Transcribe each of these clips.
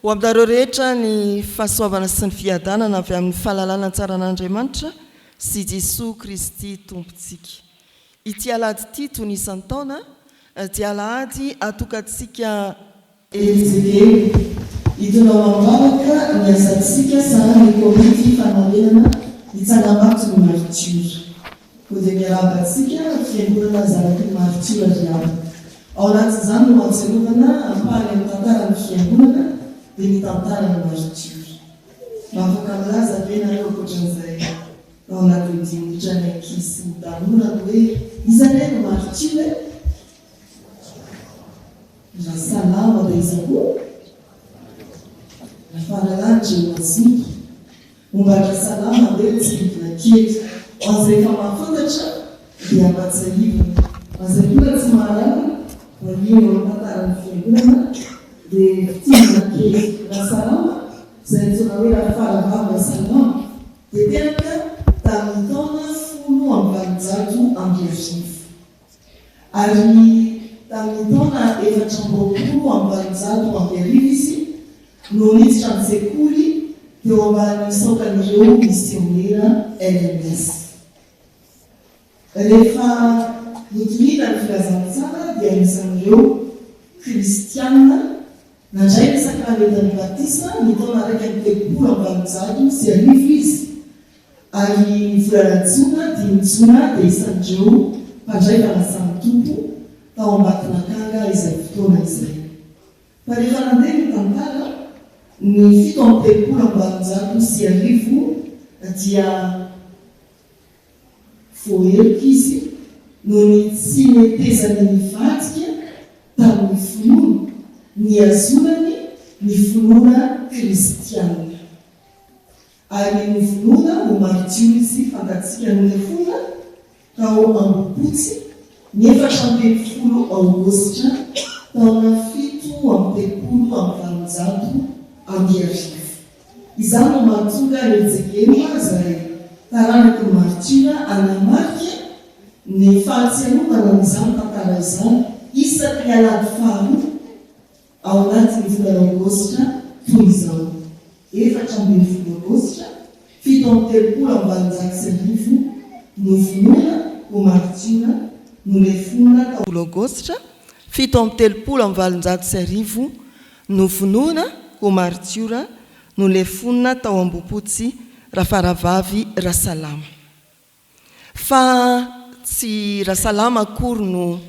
ho aminareo rehetra ny fahasoavana sy ny fiadanana avy amin'ny fahalalana tsara an'Andriamanitra sy Jesosy Kristy tompontsika. Ity alahady ity toy ny isan-taona dia alahady atokantsika Elisabeth hitonao ambavaka ny asantsika sara ny komity fanavenana hitsangambato ny martiora. Ho dia miarabantsika fiangonana zaraky ny martiora riaba. Ao anatin'izany no antserovana ampaly amin'ny tantarany fiangonana dia ny tantarany martiora. Mafaka milaza venareo ankoatran'izay ao anatin'ny dimitrany ankizy sy ny tanora hoe izany no martiora raha salama dia izaho rafahalalany matsika mombatra salama dia tsy hidina kely an'izay efa mahafantatra dia matsahivana an'izay koa tsy mahalala manino amin'ny tantarany fiangonana dia fitihana kely raha salama izay nitsona hoe raha fahalavava salama dia tenaka tamin'ny taona 10 amby 20 ary tamin'ny taona 420 amby 20 izy no niditra amin'ny sekoly teo ambany saokan'ireo misionera LMS. Rehefa nitonina ny filazantsara dia anisan'ireo kristianina nandray ny sakramentan'ny batisa ny taona 130 sy 10 izy ary ny volana jona dia nitsona dia isan'ireo mpandray fanasan'ny tompo tao ambatinakanga izay fotoana izay. Fa rehefa nandeha ny tantara ny 17 sy 10 dia voelika izy no ny tsy netezany ny vadika tamin'ny finoana ny azonany ny finoana kristianina. Ary ny finoana no martiora izy fantatsika no lefona tao ambopotsy ny 4 aogositra taona 7 amby 10 izany no mahatonga Elisabeth izay taranaky martiora anamarika ny fahatsiarovana n'izany tantara izany isaky ny alahady faharoa ao anatin'ny volana aogositra toy izao 7 aogositra 7 no finoana ho martiora no lefona tao aogositra 7 no finoana ho martiora no lefona tao ambopotsy rafaravavy rasalama. Fa tsy rasalama akory no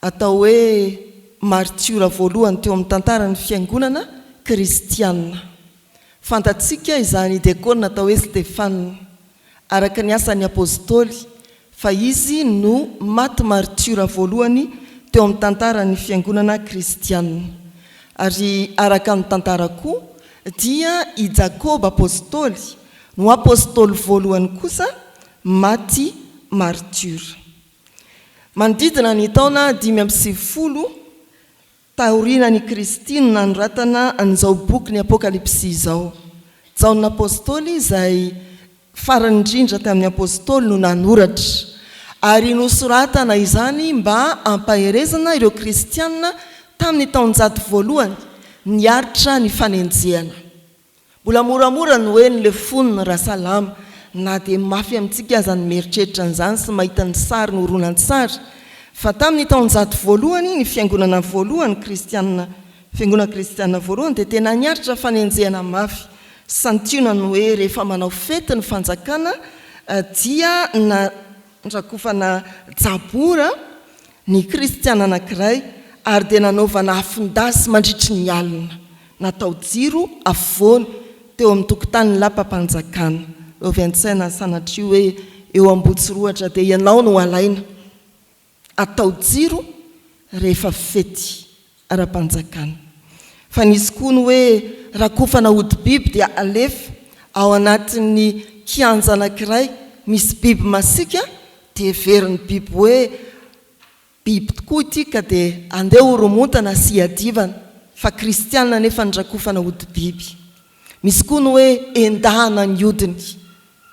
atao hoe martiora voalohany teo amin'ny tantarany fiangonana kristianina. Fantatsika izany diakona atao hoe Stefana araka ny asan'ny apôstôly fa izy no maty martiora voalohany teo amin'ny tantarany fiangonana kristianina. Ary araka ny tantara koa dia i Jakoba apôstôly no apôstôly voalohany kosa maty martiora. Manodidina ny taona 570 taorian'ny Kristiny nanoratana an'izao boky ny Apokalipsy izao. Jaona apôstôly izay farany indrindra tamin'ny apôstôly no nanoratra ary nosoratana izany mba ampaherezana ireo kristianina tamin'ny taonjato voalohany niaritra ny fanenjehana. Mbola moramora ny hoe ny lefona rasalama na dia mafy amintsika aza ny meritreritra an'izany sy mahita ny sary ny horonan-tsary fa tamin'ny taonjato voalohany ny fiangonana voalohany kristianina fiangonana kristianina voalohany dia tena niaritra fanenjehana mafy santiona ny hoe rehefa manao fety ny fanjakana dia nandrakofana jabora ny kristiana anankiray ary dia nanaovana afindasy mandritry ny alina natao jiro afovoany teo amin'ny tokotany lapam-panjakana. Lovy an-tsaina sanatria hoe eo Ambotsiroatra dia ianao no alaina atao jiro rehefa fety ara-panjakana. Fa nisy koa ny hoe rakofana hody biby dia alefa ao anatin'ny kianja anankiray misy biby masika dia veriny biby hoe biby tokoa ity ka dia andeha horomontana sy hiadivana fa kristianina nefa nrakofana hody biby. Misy koa ny hoe endahana ny hodiny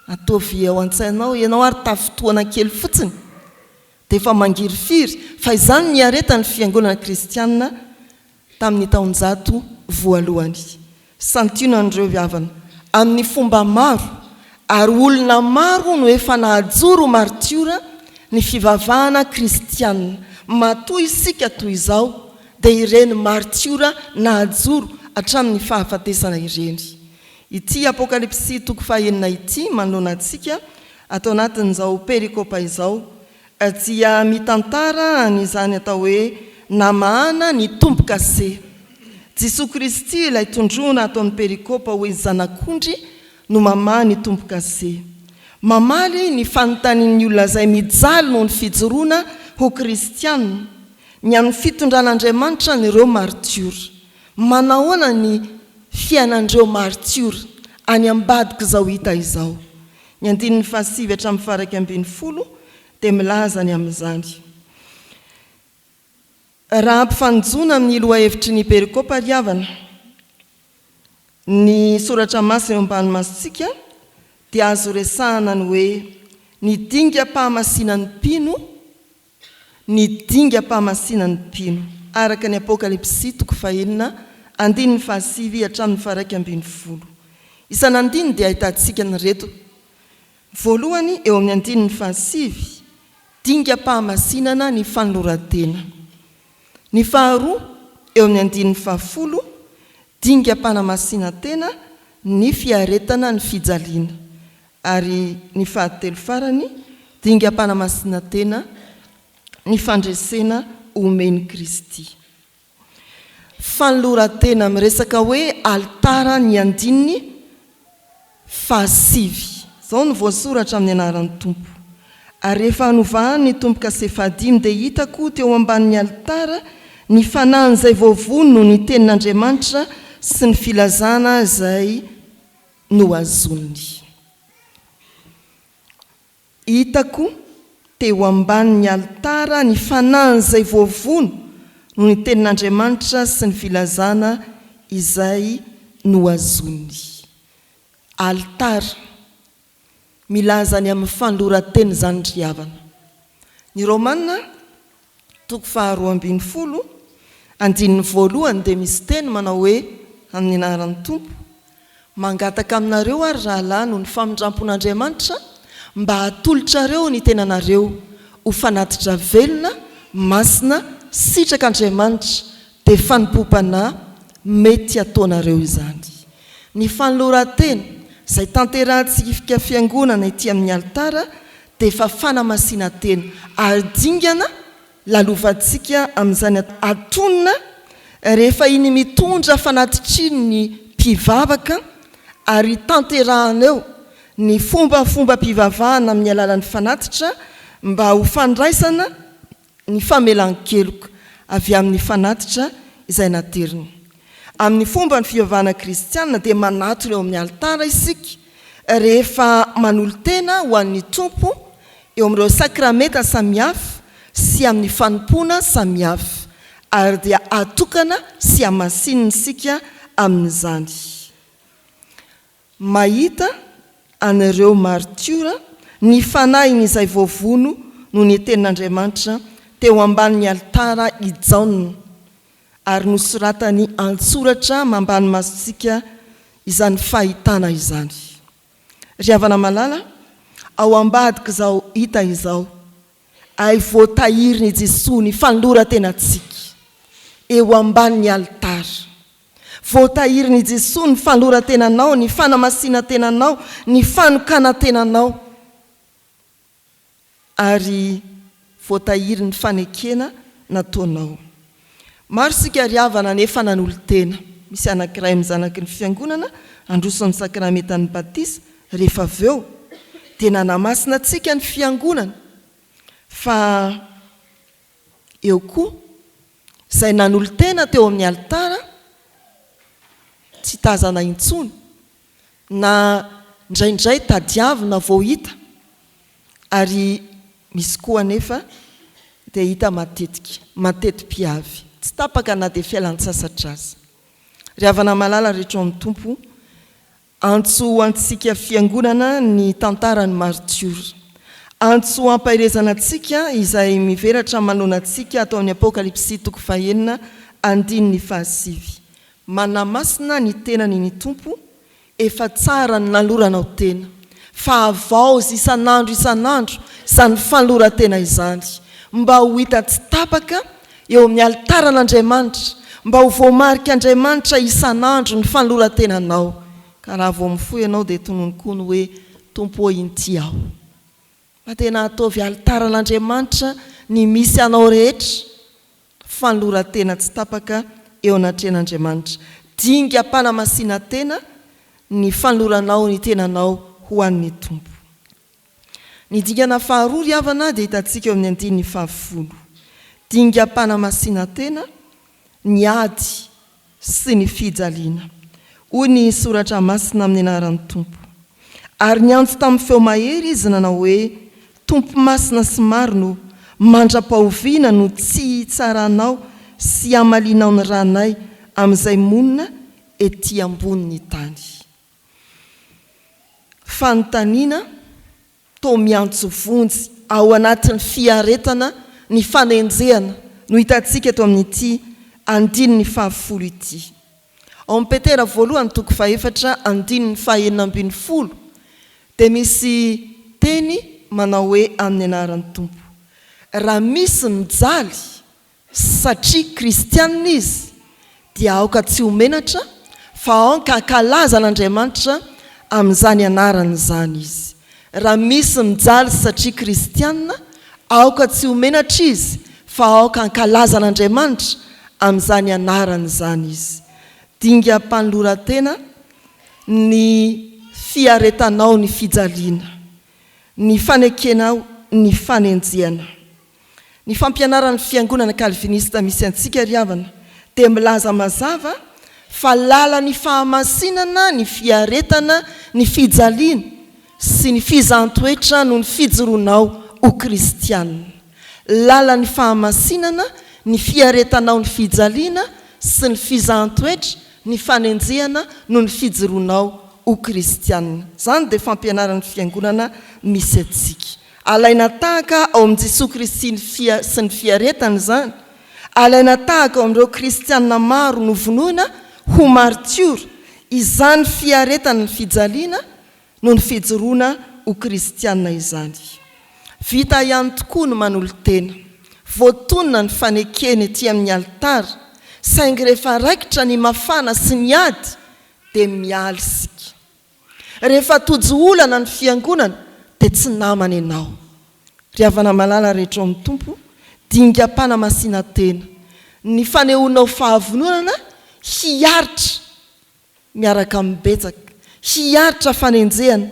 ataovy ao an-tsainao ianao ary tafotoana kely fotsiny dia efa mangirifiry fa izany ny aretan'ny fiangonana kristianina tamin'ny taonjato voalohany. Santiona an'ireo viavana amin'ny fomba maro ary olona maro no efa nahajoro martiora ny fivavahana kristianina. Matoa isika toy izao dia ireny martiora nahajoro hatramin'ny fahafatesana ireny. Ity apokalipsy toko fahaenina ity manoloana antsika atao anatin'izao perikopa izao dia mitantara an'izany atao hoe namahana ny tompo-kase. Jesosy Kristy ilay tondrona atao amin'ny perikopa hoe zanak'ondry no mamaha ny tompo-kase. Mamaly ny fanontanian'ny olona izay mijaly noho ny fijoroana ho kristianina ny amin'ny fitondran'Andriamanitra n'ireo martiora. Manahoana ny fiainan'ireo martiora any ambadika izao hita izao. Ny 9 hatramin'ny faraka 12 dia milaza ny amin'izany. Raha ampifanjona amin'ny loha hevitry ny perikopa riavana, ny soratra masina eo ambany masontsika dia azo resahana ny hoe ny dingam-pahamasina ny mpino, ny dingam-pahamasina ny mpino, araka ny apokalipsy toko fahaenina 15 hatramin'ny faraka 12. Isan'andiny dia ahitantsika ny reto. Voalohany eo amin'ny 15 dingam-pahamasinana ny fanoloran-tena. Ny faharoa eo amin'ny 10 dingam-panamasina tena ny fiaretana ny fijaliana. Ary ny fahatelo farany dingam-panamasina tena ny fandresena omeny Kristy. Fanoloran-tena miresaka hoe altara ny andininy fahasivy. Zao no voasoratra amin'ny anaran'ny Tompo. Ary rehefa hanovahany ny tompo-kase fahadimy dia hitako teo ambanin'ny altara ny fanahy izay voavono ny tenin'Andriamanitra sy ny filazana izay no azoniny. Hitako teo ambanin'ny altara ny fanahy izay voavono no ny tenin'Andriamanitra sy ny filazana izay no azoniny. Altara milaza ny amin'ny fanoloran-teny zany riavana. Ny Romanina toko faharoa 12 andininy voalohany dia misy teny manao hoe amin'ny anaran'ny Tompo, mangataka aminareo ary rahalahy noho ny famindrampon'Andriamanitra mba hatolotrareo ny tenanareo ho fanatitra velona, masina, sitrak'Andriamanitra dia fanimpopana mety ataonareo izany. Ny fanoloran-teny izay tanterahantsika fiangonana ety amin'ny altara dia efa fanamasinana tena ary dingana lalovantsika amin'izany atonina rehefa iny mitondra fanatitry ny mpivavaka ary tanterahana eo ny fomba mpivavahana amin'ny alalan'ny fanatitra mba ho fandraisana ny famelan-keloka avy amin'ny fanatitra izay nateriny. Amin'ny fomba ny fivavahana kristianina dia manatona eo amin'ny altara isika rehefa manolo-tena ho an'ny Tompo eo amin'ireo sakramenta samihafa sy amin'ny fanompoana samihafa ary dia atokana sy hamasinina isika amin'izany. Mahita an'ireo martiora ny fanahiny izay voavono no ny tenin'Andriamanitra teo ambanin'ny altara ijaonina ary nosoratany antsoratra mambany masontsika izany fahitana izany. Riavana malala, ao ambadika izao hita izao, ay voatahiry ny Jesosy ny fanoloran-tenantsika eo ambanin'ny altara. Voatahiry ny Jesosy ny fanoloran-tenanao, ny fanamasinan-tenanao, ny fanokana-tenanao ary voatahiry ny fanekena nataonao. Maro sika riavana nefa nanolo-tena. Misy anankiray mizanaky ny fiangonana androso ny sakramentan'ny batisa rehefa avy eo dia nanamasina antsika ny fiangonana fa eo koa izay nanolo-tena teo amin'ny altara tsy tazana intsony na ndraindray tadiavina vao hita ary misy koa nefa dia hita mateti-piavy tsy tapaka na dia fialan-tsasatra azy. Riavana malala rehetra amin'ny Tompo, antso antsika fiangonana ny tantarany martiora, antso ampairezana antsika izay miveratra manoloana antsika atao amin'ny apokalipsy toko fahaenina andiny 7 manamasina ny tenany ny tompo efa tsara ny naloranao tena fa avao isan'andro izany fanolora-tena izany mba ho hita tsy tapaka eo amin'ny altaran'Andriamanitra mba ho voamarika Andriamanitra isan'andro ny fanolora-tenanao ka raha vao mifoy ianao dia tononokony hoe tompo inty aho fa tena ataovy altaran'Andriamanitra ny misy anao rehetra fanolora-tena tsy tapaka eo anatren'Andriamanitra dinga mpanamasiana tena ny fanoloranao ny tenanao ho an'ny tompo. Ny dingana faharoa ry havana dia hitantsika eo amin'ny andiny 10 dinga mpanamasiana tena ny ady sy ny fijaliana hoy ny soratra masina amin'ny anaran'ny tompo ary ny antso tamin'ny feo mahery izy nanao hoe tompo masina sy maro no mandra-pahoviana no tsy hitsaranao sy amalinao ny ranay amin'izay monina ety ambony tany. Fanontaniana to miantso vonjy ao anatin'ny fiaretana ny fanenjehana no hitantsika eto amin'ity andiny 10 ity. Ao amin'ny Petera 1:4 dia misy teny manao hoe amin'ny anaran'ny tompo raha misy mijaly satria kristianina izy dia aoka tsy homenatra fa aoka ankalaza n'Andriamanitra amin'izany anarany izany izy. Raha misy mijaly satria kristianina aoka tsy homenatra izy fa aoka ankalaza n'Andriamanitra amin'izany anarany izany izy. Dinga mpanolora-tena ny fiaretanao ny fijaliana ny fanekenao ny fanenjehana. Ny fampianaran'ny fiangonana kalvinista misy antsika ry havana dia milaza mazava fa lalan'ny fahamasinana ny fiaretana ny fijaliana sy ny fizantoetra no ny fijoroanao ho kristianina. Lalan'ny fahamasinana ny fiaretanao ny fijaliana sy ny fizantoetra ny fanenjehana no ny fijoroanao ho kristianina. Zany dia fampianaran'ny fiangonana misy antsika. Alaina tahaka ao amin'i Jesosy Kristy sy ny fiaretana zany. Alaina tahaka ao amin'ireo kristianina maro novonoina ho martiora izany fiaretana ny fijaliana no ny fijoroana ho kristianina izany. Vita ihany tokoa no manolo-tena voatonona ny fanekeny ety amin'ny altara saingy rehefa raikitra ny mafana sy ny ady dia mialy isika. Rehefa tojo olana ny fiangonana dia tsy namana ianao. Ry havana malala rehetra ao amin'ny tompo dinga mpanamasiana tena ny fanehoanao fahavononana hiaritra miaraka mibetsaka hiaritra fanenjehana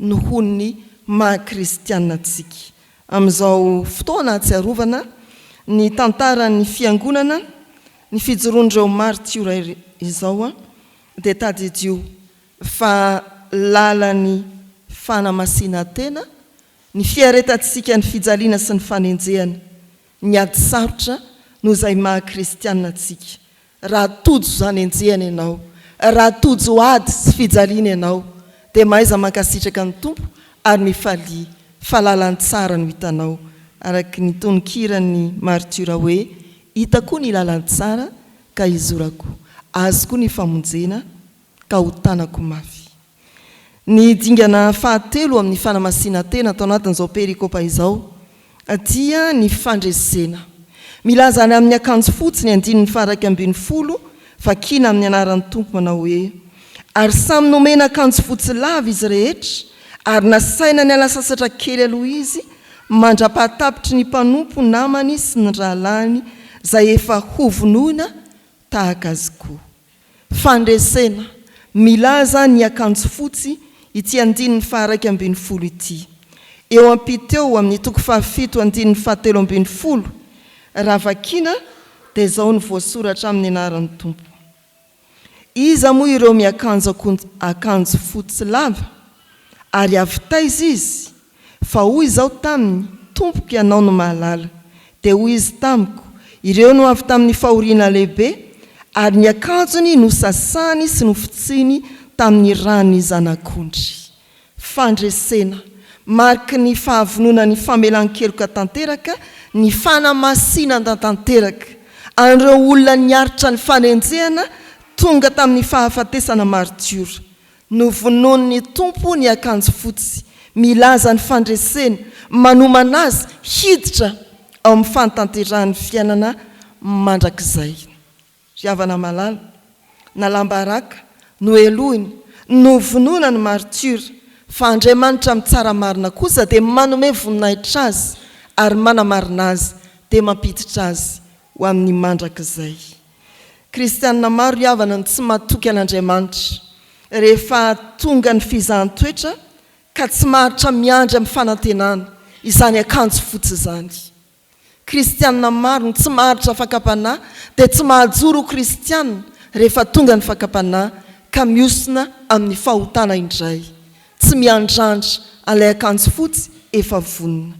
no hony maha-kristianina antsika. Amin'izao fotoana atsiarovana ny tantaran'ny fiangonana ny fijoroan'ireo martiora izao dia tadidio fa lalan'ny fanamasiana tena ny fiaretantsika ny fijaliana sy ny fanenjehana ny ady sarotra no izay maha-kristianina antsika. Raha tojo zany enjehana ianao, raha tojo ady sy fijaliana ianao dia mahaiza mankasitraka ny tompo ary mifalia fa lalany tsara no hitanao araka ny tononkirany martiora hoe hitako ny lalany tsara ka izorako azo koa ny famonjena ka ho tanako mafy. Ny dingana fahatelo amin'ny fanamasiana tena atao anatin'izao perikopa izao dia ny fandresena. Milaza any amin'ny akanjo fotsy ny andininy 12 vakina amin'ny anaran'ny tompo manao hoe ary samy nomena akanjo fotsy lava izy rehetra ary nasaina ny alasasatra kely aloha izy mandra-pahatapitry ny mpanompo namany sy ny rahalany izay efa hovonoina tahaka azy koa. Fandresena milaza ny akanjo fotsy ity andininy 12 ity. Eo ampiteo amin'ny toko 7 andininy 17 raha vakina dia izao ny voasoratra amin'ny anaran'ny tompo. Iza moa ireo miakanjo akanjo fotsy lava ary avitaiza izy fa hoy izao taminy tompoka ianao no mahalala dia hoy izy tamiko ireo no avy tamin'ny fahoriana lehibe ary ny akanjony no sasany sy no fitsiny tamin'ny rany zanak'ondry. Fandresena mariky ny fahavonona ny famelan-keloka tanteraka ny fanamasiana tanteraka an'ireo olona niaritra ny fanenjehana tonga tamin'ny fahafatesana martiora. Novonon'ny tompo ny akanjo fotsy, milaza ny fandreseny, manomana azy hiditra ao amin'ny fantanterahany fiainana mandrakizay. Riavana malala, nalambaraka, noelohiny, novonona ny martiora, fa Andriamanitra amin'ny tsara marina kosa dia manome voninahitra azy ary manamarina azy dia mampiditra azy ho amin'ny mandrakizay. Kristianina maro riavana ny tsy mahatoky an'Andriamanitra rehefa tonga ny fizahan-toetra ka tsy maharitra miandry amin'ny fanantenana izany akanjo fotsy izany. Kristianina maro ny tsy maharitra fakapanahy dia tsy mahajoro kristianina rehefa tonga ny fakapanahy ka miosina amin'ny fahotana indray. Tsy miandrandra an'ilay akanjo fotsy efa vonona.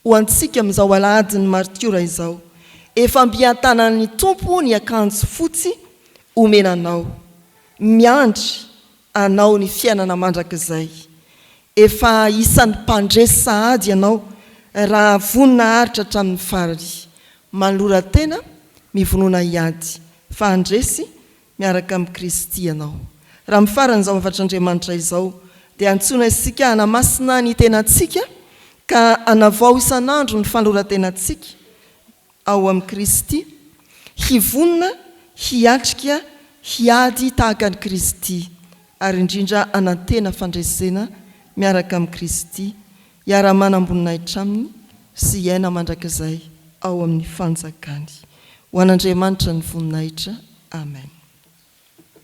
Ho antsika amin'izao alahady ny martiora izao, efa mbiantanan'ny tompo ny akanjo fotsy omenanao. Miandry anao ny fiainana mandrakizay. Efa isan'ny mpandresy sahady ianao raha vonina haritra hatramin'ny farany. Manolora tena mivonona hiady fa handresy miaraka amin'ny Kristy ianao. Raha mifarana izao mahafatr'Andriamanitra izao dia antsoina isika hanamasina ny tenantsika ka hanavao isan'andro ny fanoran-tenantsika ao amin'ny Kristy, hivonina, hiatrika, hiady tahaka ny Kristy, ary indrindra anantena fandresena miaraka amin'ny Kristy, hiara-manam-boninahitra aminy sy hiaina mandrakizay ao amin'ny fanjakany. Ho an'Andriamanitra ny voninahitra. Amen.